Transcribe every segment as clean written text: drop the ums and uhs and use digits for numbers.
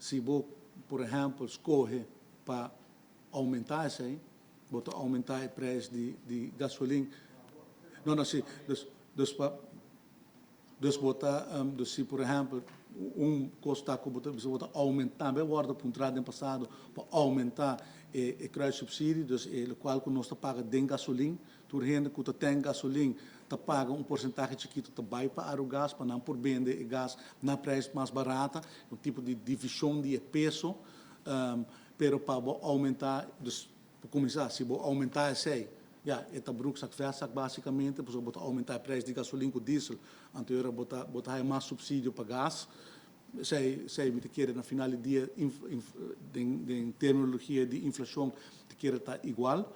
se você, por exemplo, escolhe para aumentar isso aí, botar aumentar o preço de gasolina, não, não, se, botar, se, por exemplo, custo que você botar aumentar, bem, guarda para entrada no passado, para aumentar o crédito subsídio, o qual que nós paga de gasolina, tu rende que tem gasolina, tu paga porcentagem chiquito, tu vai para o gás, para não por vender o gás na preço mais barata, um tipo de divisão de peso, pero para aumentar, para começar, se você aumentar esse aí, esta bruxa que faz basicamente, para botar aumentar o preço de gasolina com diesel, anterior botar mais subsídio para gás, sei me querer na final do dia em terminologia de inflação te querer estar igual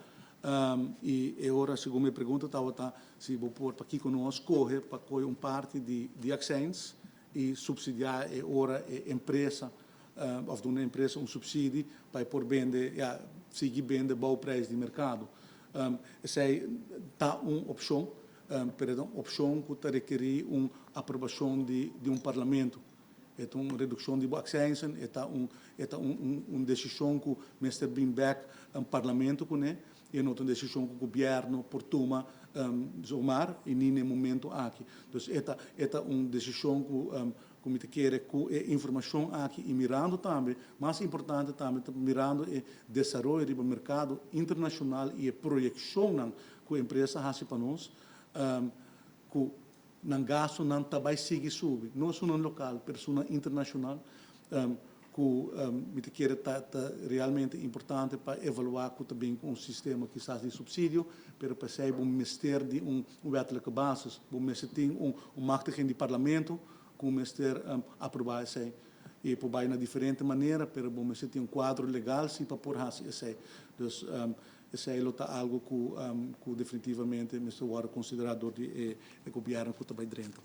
e agora segundo me pergunta estava se vou pôr aqui conosco correr para coger parte de ações e subsidiar agora a empresa of de uma empresa subsídio para por vender seguir vender bom preço de mercado sei tá uma opção opção que requer uma aprovação de parlamento é uma redução de ações, é uma decisão que o Mr. Beanback no parlamento e não uma decisão que o governo por toma tomar e nem no momento aqui. Então, é uma decisão que me quer com informação aqui e mirando também, mais importante também, mirando o desenvolvimento do mercado internacional e a projeção que a empresa faz para nós, que não gasto não também sigue subir não só no local pessoa internacional que me quer realmente importante para evaluar que também um sistema que está de subsídio pero para ser mister de wettelijke basis mister tem machtiging de parlamento com mister aprovar isso e por vai na diferente maneira pero mister tem quadro legal se para por isso então esse é algo que definitivamente Mr. Ward considerador de governo que também dentro.